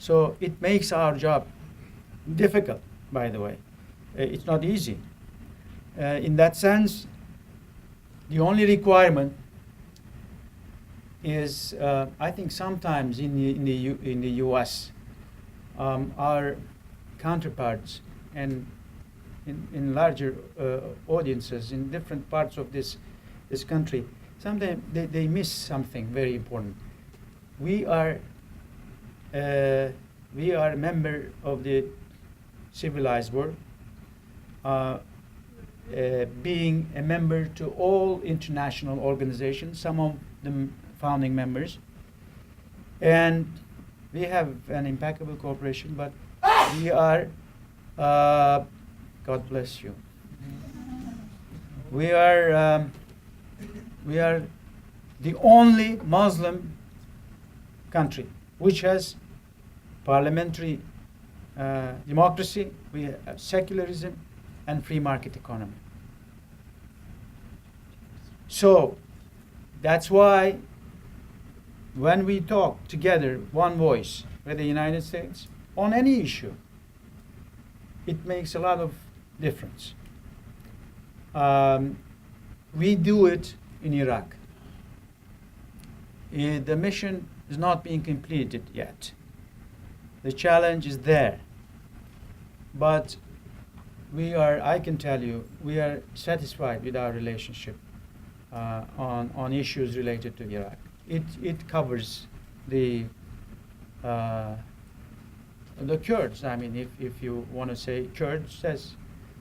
So it makes our job difficult, by the way. It's not easy. In that sense, the only requirement is, I think sometimes in the U.S., our counterparts and in larger audiences in different parts of this country, sometimes they miss something very important. We are a member of the civilized world, being a member to all international organizations, some of them founding members, and we have an impeccable cooperation, but we are, God bless you, we are the only Muslim country which has parliamentary democracy, we have secularism and free market economy. So that's why when we talk together, one voice with the United States on any issue, it makes a lot of difference. We do it in Iraq. The mission is not being completed yet. The challenge is there. But we are, I can tell you, we are satisfied with our relationship on issues related to Iraq. It covers the Kurds. I mean, if you want to say Kurds,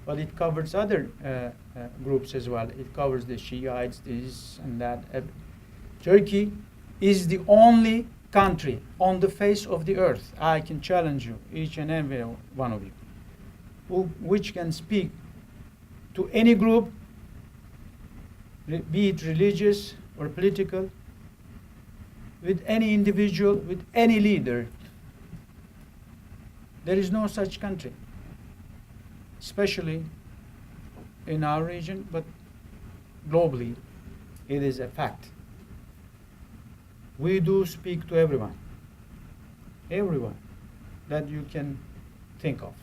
but it covers other groups as well. It covers the Shiites, this and that. Turkey is the only country on the face of the earth, I can challenge you, each and every one of you, which can speak to any group, be it religious or political, with any individual, with any leader. There is no such country, especially in our region, but globally, it is a fact. We do speak to everyone that you can think of.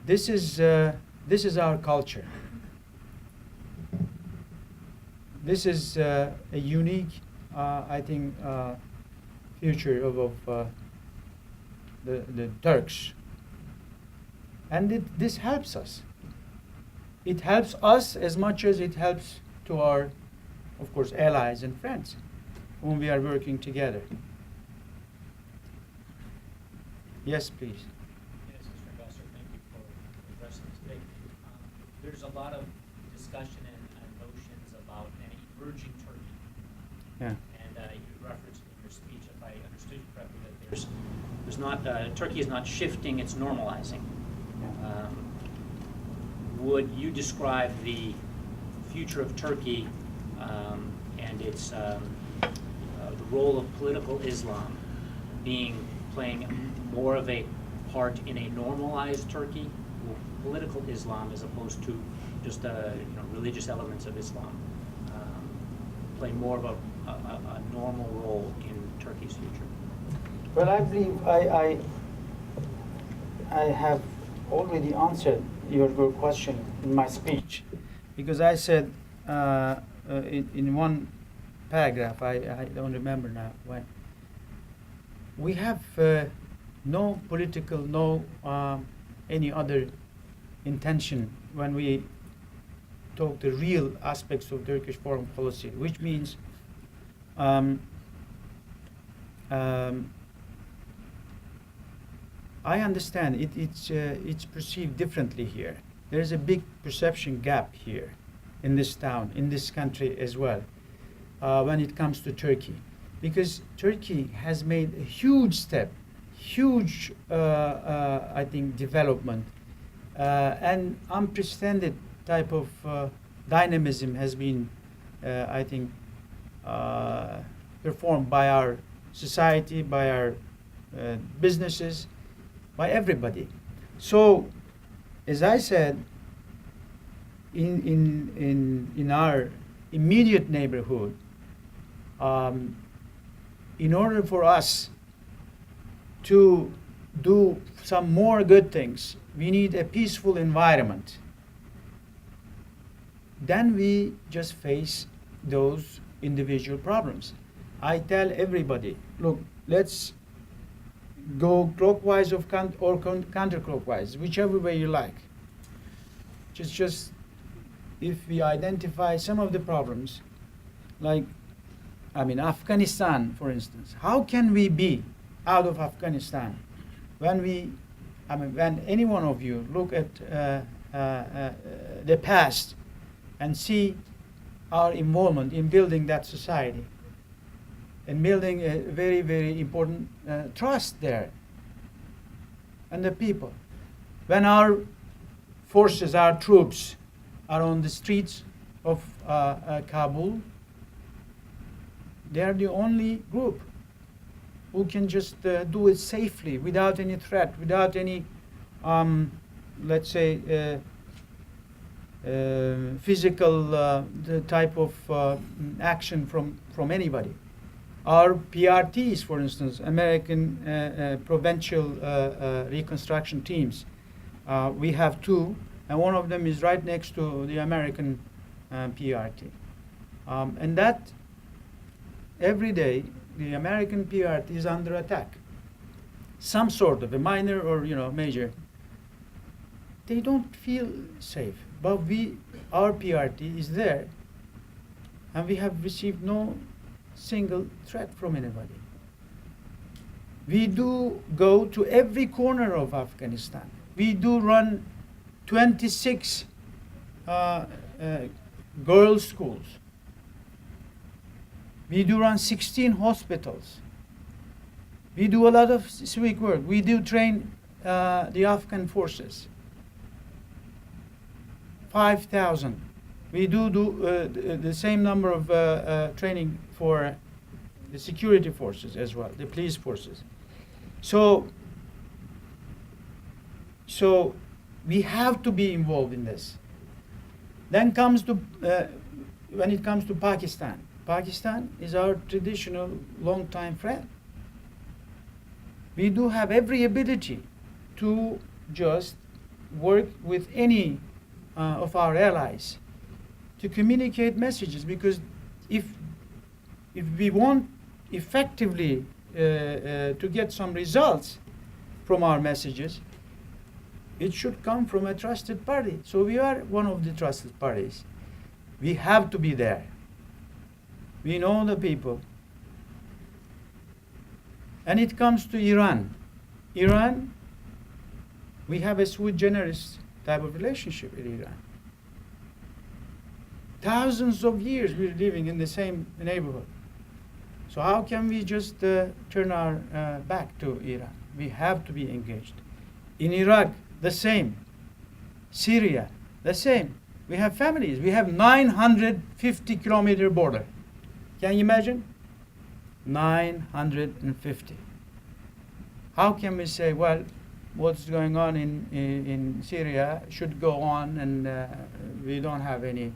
This is our culture. This is a unique, I think, future of the Turks. And this helps us. It helps us as much as it helps to our, of course, allies and friends whom we are working together. Yes, please. Yes, Mr. Ambassador, thank you for addressing this today. There's a lot of discussion and notions about an emerging Turkey. Yeah. And you referenced in your speech, if I understood you correctly, that there's not Turkey is not shifting; it's normalizing. Yeah. Would you describe the future of Turkey and its the role of political Islam playing more of a part in a normalized Turkey? Will political Islam, as opposed to just religious elements of Islam, play more of a normal role in Turkey's future? Well, I believe I have already answered your question in my speech, because I said in one paragraph, I don't remember now when, we have no political, no any other intention when we talk the real aspects of Turkish foreign policy, which means I understand it's perceived differently here. There's a big perception gap here in this town, in this country as well, when it comes to Turkey. Because Turkey has made a huge step, huge, I think, development, and unprecedented type of dynamism has been, I think, performed by our society, by our businesses, by everybody. So, as I said, in our immediate neighborhood, in order for us to do some more good things, we need a peaceful environment. Then we just face those individual problems. I tell everybody, look, let's go clockwise or counterclockwise, whichever way you like. Just if we identify some of the problems, like, Afghanistan, for instance. How can we be out of Afghanistan when when any one of you look at the past and see our involvement in building that society and building a very, very important trust there and the people. When our forces, our troops are on the streets of Kabul, they are the only group who can just do it safely, without any threat, without any, let's say, physical the type of action from anybody. Our PRTs, for instance, American Provincial Reconstruction Teams, we have two, and one of them is right next to the American PRT. And that every day the American PRT is under attack. Some sort of a minor or major. They don't feel safe, but our PRT is there, and we have received no single threat from anybody. We do go to every corner of Afghanistan. We do run 26 girls' schools. We do run 16 hospitals. We do a lot of civic work. We do train the Afghan forces. 5,000. We do the same number of training for the security forces as well, the police forces. So we have to be involved in this. Then comes to when it comes to Pakistan. Pakistan is our traditional long-time friend. We do have every ability to just work with any of our allies to communicate messages, because if we want effectively to get some results from our messages, it should come from a trusted party. So we are one of the trusted parties. We have to be there. We know the people. And it comes to Iran. Iran, we have a sui generis type of relationship with Iran. Thousands of years we're living in the same neighborhood. So how can we just turn our back to Iran? We have to be engaged. In Iraq, the same. Syria, the same. We have families. We have 950-kilometer border. Can you imagine? 950. How can we say, well, what's going on in Syria should go on, and we don't have any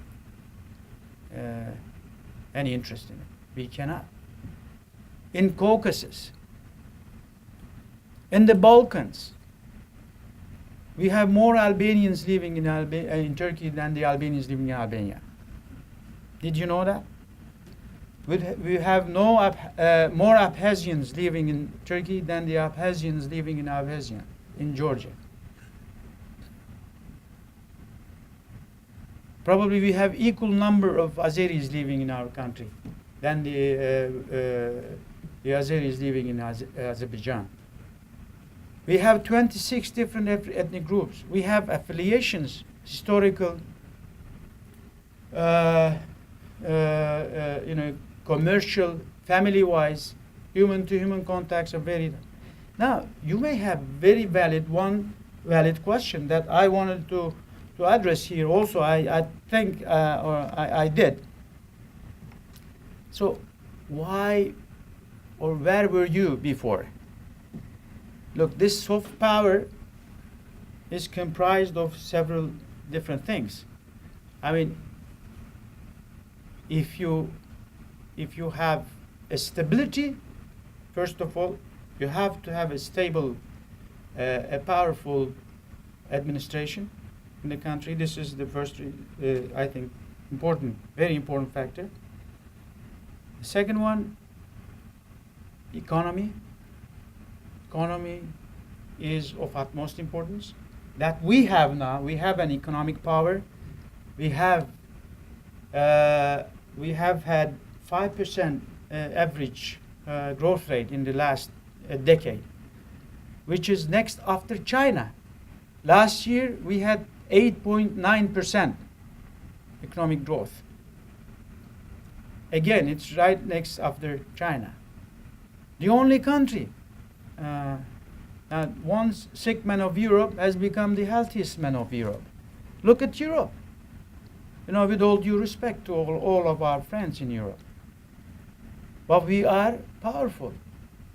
interest in it? We cannot. In Caucasus, in the Balkans, we have more Albanians living in Turkey than the Albanians living in Albania. Did you know that? We have more Abkhazians living in Turkey than the Abkhazians living in Abkhazia, in Georgia. Probably we have equal number of Azeris living in our country than the Azeris living in Azerbaijan. We have 26 different ethnic groups. We have affiliations, historical, commercial, family-wise, human-to-human contacts are varied. Now, you may have one valid question that I wanted to address here also. I think, or I did. So, why or where were you before? Look, this soft power is comprised of several different things. I mean, if you have a stability, first of all, You have to have a stable, a powerful administration in the country. This is the first, I think, important, very important factor. The second one, economy. Economy is of utmost importance. That we have now, we have an economic power. We have had 5% average growth rate in the last decade, which is next after China. Last year we had 8.9% economic growth. Again, it's right next after China. The only country, one sick man of Europe has become the healthiest man of Europe. Look at Europe. You know, with all due respect to all of our friends in Europe. But we are powerful.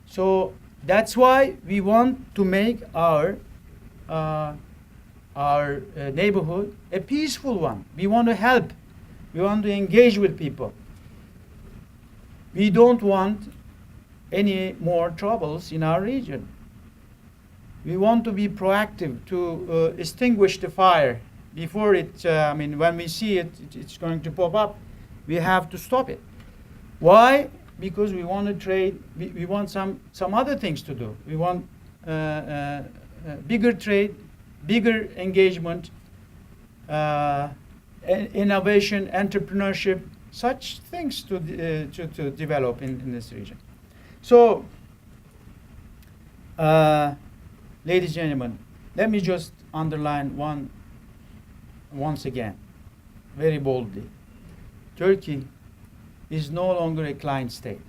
So that's why we want to make our neighborhood a peaceful one. We want to help. We want to engage with people. We don't want any more troubles in our region. We want to be proactive to extinguish the fire before it, when we see it, it's going to pop up. We have to stop it. Why? Because we want to trade, we want some other things to do. We want bigger trade, bigger engagement, innovation, entrepreneurship, such things to develop in this region. So, ladies and gentlemen, let me just underline once again, very boldly. Turkey is no longer a client state.